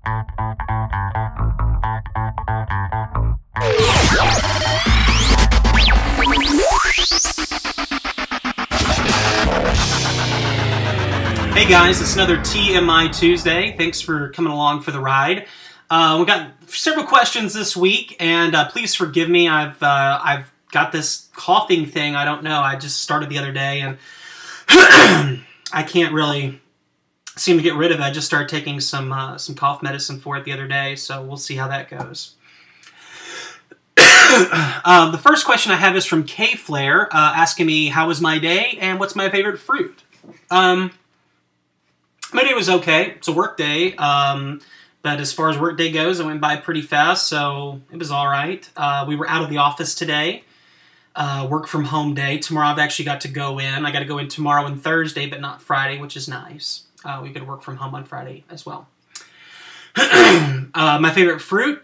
Hey guys, it's another TMI Tuesday. Thanks for coming along for the ride. We got several questions this week, and please forgive me. I've got this coughing thing. I don't know. I just started the other day, and I can't really seem to get rid of it. I just started taking some cough medicine for it the other day, so we'll see how that goes. The first question I have is from K Flair, asking me how was my day and what's my favorite fruit. My day was okay. It's a work day, but as far as work day goes, it went by pretty fast, so it was all right. We were out of the office today, work from home day. Tomorrow I've actually got to go in. I got to go in tomorrow and Thursday, but not Friday, which is nice. We could work from home on Friday as well. My favorite fruit?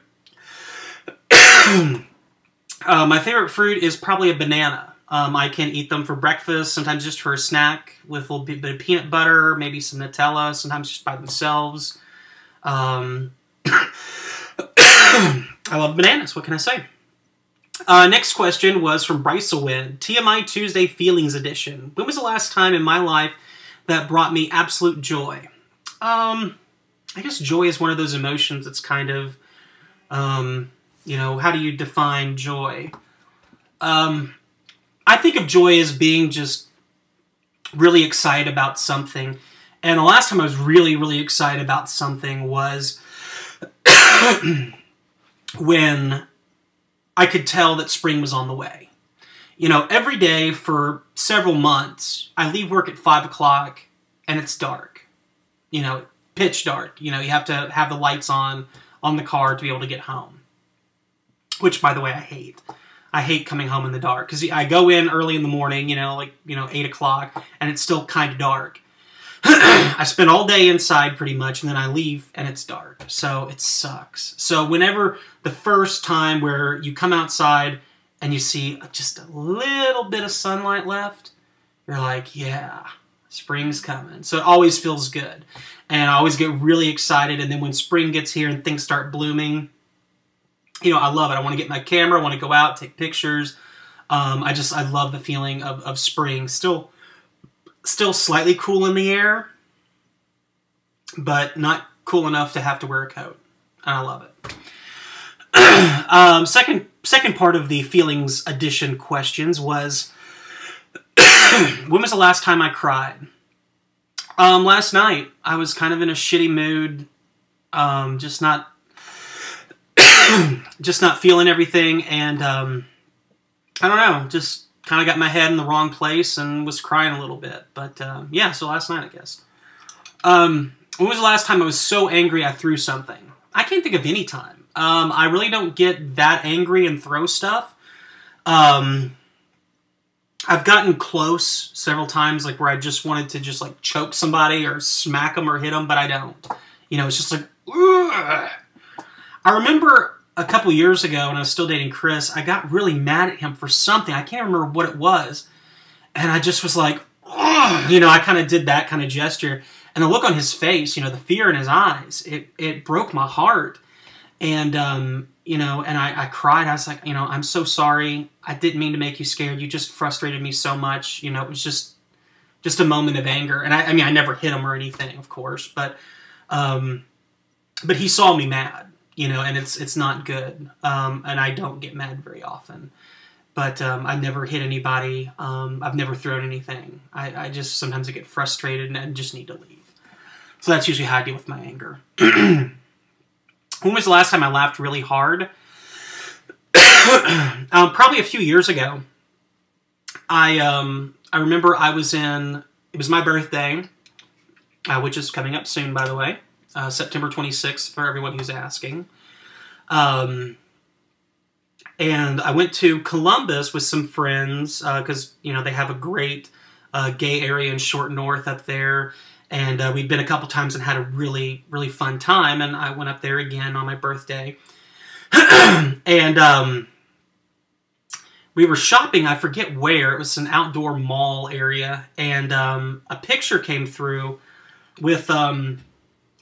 My favorite fruit is probably a banana. I can eat them for breakfast, sometimes just for a snack with a little bit of peanut butter, maybe some Nutella, sometimes just by themselves. I love bananas, what can I say? Next question was from Brycelwin, TMI Tuesday Feelings Edition. When was the last time in my life that brought me absolute joy? I guess joy is one of those emotions that's kind of, you know, how do you define joy? I think of joy as being just really excited about something. And the last time I was really, really excited about something was when I could tell that spring was on the way. You know, every day for several months, I leave work at 5 o'clock and it's dark. You know, pitch dark. You know, you have to have the lights on the car to be able to get home. Which, by the way, I hate. I hate coming home in the dark, because I go in early in the morning, 8 o'clock, and it's still kind of dark. I spend all day inside pretty much, and then I leave, and it's dark. So it sucks. So whenever the first time where you come outside and you see just a little bit of sunlight left, you're like, yeah, spring's coming. So it always feels good. And I always get really excited, and then when spring gets here and things start blooming, you know, I love it. I want to get my camera. I want to go out, take pictures. I love the feeling of spring. Still slightly cool in the air, but not cool enough to have to wear a coat. And I love it. Second part of the Feelings Edition questions was, when was the last time I cried? Last night. I was kind of in a shitty mood. Just not feeling everything, and I don't know, just kind of got my head in the wrong place and was crying a little bit. But yeah, so last night, I guess. When was the last time I was so angry I threw something? I can't think of any time. I really don't get that angry and throw stuff. I've gotten close several times, like where I just wanted to just like choke somebody or smack them or hit them, but I don't. You know, it's just like, ugh. I remember a couple years ago when I was still dating Chris, I got really mad at him for something. I can't remember what it was. And I just was like, ugh. You know, I kind of did that kind of gesture. And the look on his face, you know, the fear in his eyes, it broke my heart. And, you know, and I cried. I was like, you know, I'm so sorry. I didn't mean to make you scared. You just frustrated me so much. You know, it was just a moment of anger. And I mean, I never hit him or anything, of course. But he saw me mad. You know, and it's not good, and I don't get mad very often. But I've never hit anybody. I've never thrown anything. I just, sometimes I get frustrated and just need to leave. So that's usually how I deal with my anger. When was the last time I laughed really hard? Probably a few years ago. I remember I was it was my birthday, which is coming up soon, by the way. September 26th, for everyone who's asking. And I went to Columbus with some friends, because, you know, they have a great gay area in Short North up there. And we'd been a couple times and had a really, really fun time. And I went up there again on my birthday. And we were shopping, I forget where. It was an outdoor mall area. And a picture came through with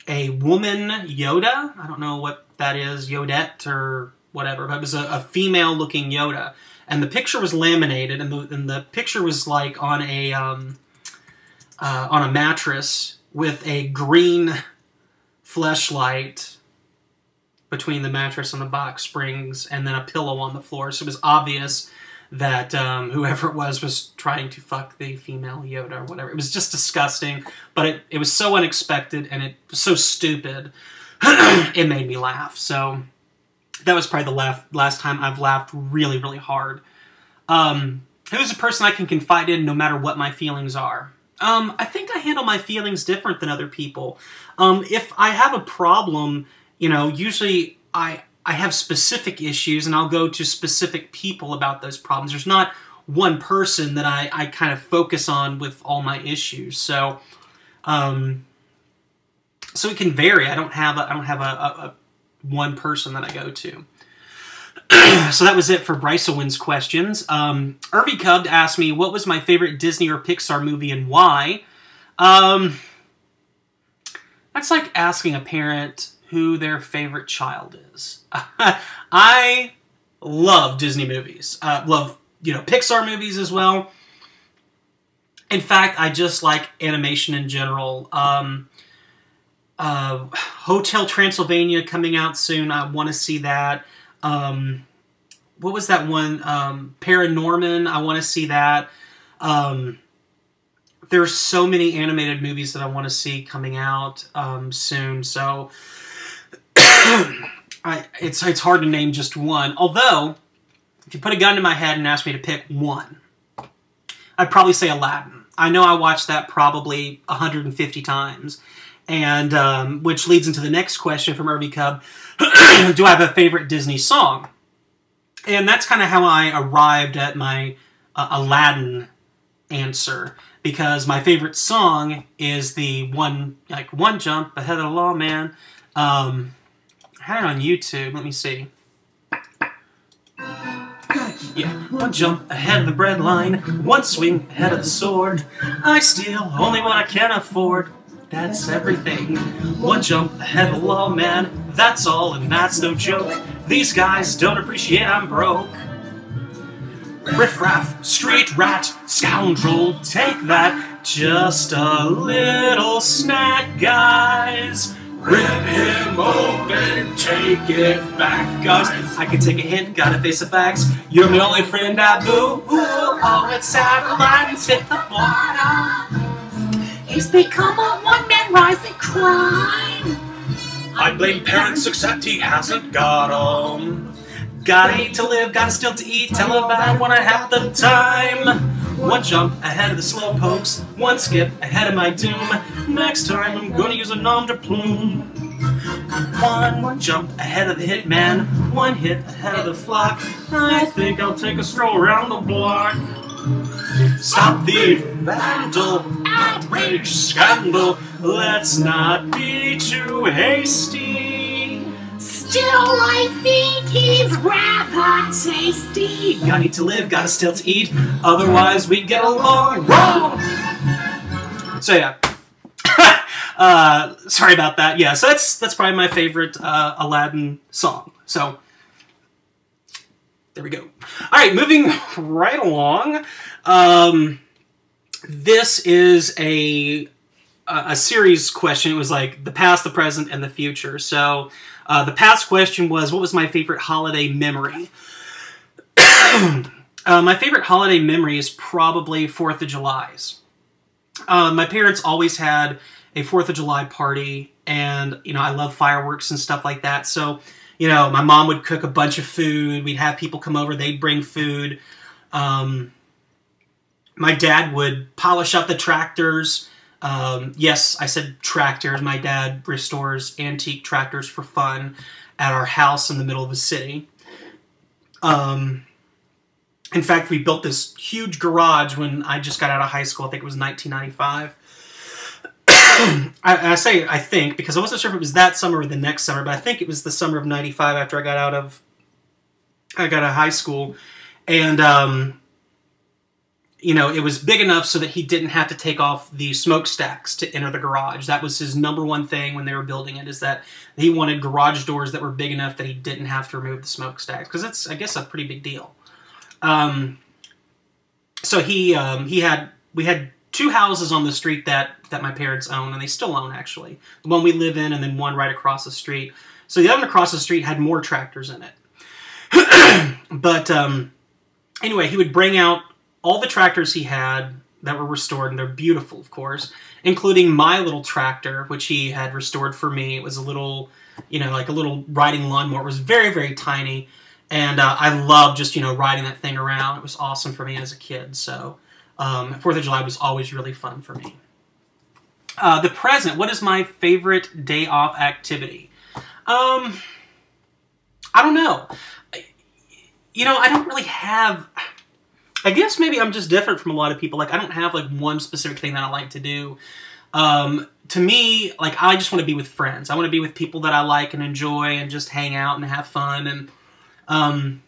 a woman Yoda. I don't know what that is, Yodette or whatever, but it was a female-looking Yoda. And the picture was laminated, and the picture was like on a mattress with a green fleshlight between the mattress and the box springs, and then a pillow on the floor. So it was obvious that whoever it was trying to fuck the female Yoda or whatever. It was just disgusting, but it was so unexpected, and it was so stupid, it made me laugh. So that was probably the last time I've laughed really, really hard. Who's a person I can confide in no matter what my feelings are? I think I handle my feelings different than other people. If I have a problem, you know, usually I have specific issues, and I'll go to specific people about those problems. There's not one person that I kind of focus on with all my issues. So, so it can vary. I don't have a one person that I go to. So that was it for Bryceowin's questions. Irvy Cub asked me, what was my favorite Disney or Pixar movie and why? That's like asking a parent who their favorite child is. I love Disney movies. Love, you know, Pixar movies as well. In fact, I just like animation in general. Hotel Transylvania coming out soon. I want to see that. What was that one? Paranorman. I want to see that. There's so many animated movies that I want to see coming out soon. So it's hard to name just one. Although, if you put a gun to my head and ask me to pick one, I'd probably say Aladdin. I know I watched that probably 150 times. And which leads into the next question from Irvy Cub. Do I have a favorite Disney song? And that's kind of how I arrived at my Aladdin answer. Because my favorite song is the one jump ahead of the law, man. I had it on YouTube. Let me see. Yeah, one jump ahead of the bread line, one swing ahead of the sword. I steal only what I can afford. That's everything. One jump ahead of the law, man. That's all, and that's no joke. These guys don't appreciate I'm broke. Riff-raff, street rat, scoundrel, take that. Just a little snack, guys. Rip him open, take it back, guys. I can take a hint, gotta face the facts. You're my only friend, I boo. Oh, it's sad, Aladdin's hit the bottom. He's become a one-man rising crime. I blame parents, except he hasn't got 'em. Gotta eat to live, gotta still to eat. Tell him about when I have the time. One jump ahead of the slow pokes, one skip ahead of my doom. Next time I'm gonna use a nom de plume. One jump ahead of the hitman, one hit ahead of the flock. I think I'll take a stroll around the block. Stop thief, vandal, outrage, scandal. Let's not be too hasty. Still, I think he's rather tasty. Gotta need to live, gotta still to eat. Otherwise, we get along wrong. So yeah, sorry about that. Yeah, so that's probably my favorite Aladdin song. So there we go. All right, moving right along. This is a series question. It was like the past, the present, and the future. So the past question was, what was my favorite holiday memory? My favorite holiday memory is probably 4th of July's. My parents always had a 4th of July party, and, you know, I love fireworks and stuff like that. So, you know, my mom would cook a bunch of food. We'd have people come over. They'd bring food. My dad would polish up the tractors. Yes, I said tractors. My dad restores antique tractors for fun at our house in the middle of the city. In fact, we built this huge garage when I just got out of high school. I think it was 1995. I say I think because I wasn't sure if it was that summer or the next summer, but I think it was the summer of 95 after I got out of high school. And it was big enough so that he didn't have to take off the smokestacks to enter the garage. That was his number one thing when they were building it, is that he wanted garage doors that were big enough that he didn't have to remove the smokestacks, because it's, I guess, a pretty big deal. So we had 2 houses on the street that my parents own, and they still own, actually. The one we live in, and then one right across the street. So the other one across the street had more tractors in it. But anyway, he would bring out all the tractors he had that were restored, and they're beautiful, of course, including my little tractor, which he had restored for me. It was a little, like a little riding lawnmower. It was very, very tiny, and I loved just, riding that thing around. It was awesome for me as a kid, so 4th of July was always really fun for me. The present, what is my favorite day off activity? I don't know. I don't really have... I guess maybe I'm just different from a lot of people. Like, I don't have, like, one specific thing that I like to do. To me, like, I just want to be with friends. I want to be with people that I like and enjoy and just hang out and have fun. And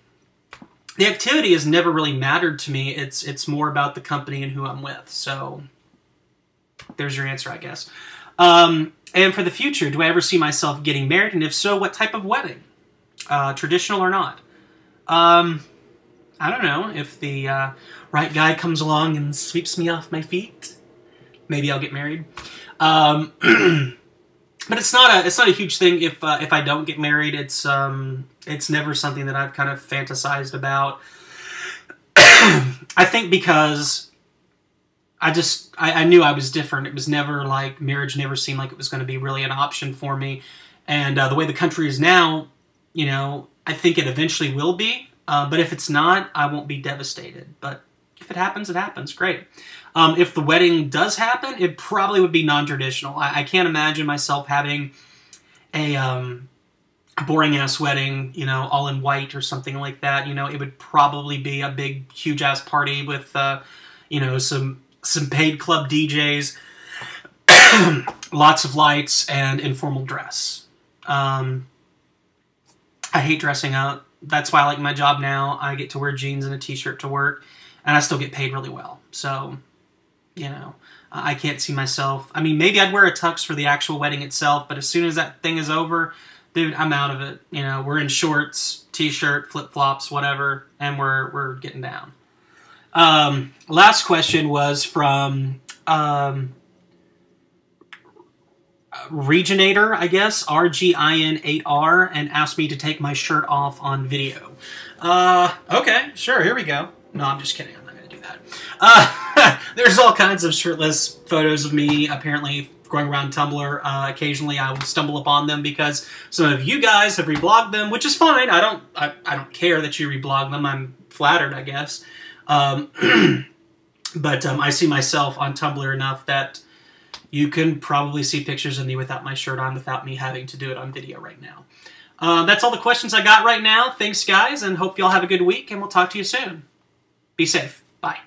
the activity has never really mattered to me. It's more about the company and who I'm with. So there's your answer, I guess. And for the future, do I ever see myself getting married? And if so, what type of wedding? Traditional or not? I don't know. If the right guy comes along and sweeps me off my feet, maybe I'll get married. But it's not a huge thing if I don't get married. It's never something that I've kind of fantasized about. I think because I knew I was different. It was never like, marriage never seemed like it was going to be really an option for me. And the way the country is now, I think it eventually will be. But if it's not, I won't be devastated. But if it happens, it happens. Great. If the wedding does happen, it probably would be non-traditional. I can't imagine myself having a boring-ass wedding, all in white or something like that. It would probably be a big, huge-ass party with, some paid club DJs, lots of lights, and informal dress. I hate dressing up. That's why I like my job now. I get to wear jeans and a t-shirt to work, and I still get paid really well. So, I can't see myself. I mean, maybe I'd wear a tux for the actual wedding itself, but as soon as that thing is over, dude, I'm out of it. We're in shorts, t-shirt, flip-flops, whatever, and we're getting down. Last question was from Reginator, I guess, RGIN8R, and asked me to take my shirt off on video. Okay, sure, here we go. No, I'm just kidding. I'm not going to do that. There's all kinds of shirtless photos of me, apparently, going around Tumblr. Occasionally, I will stumble upon them because some of you guys have reblogged them, which is fine. I don't care that you reblog them. I'm flattered, I guess. But I see myself on Tumblr enough that you can probably see pictures of me without my shirt on, without me having to do it on video right now. That's all the questions I got right now. Thanks, guys, and hope you all have a good week, and we'll talk to you soon. Be safe. Bye.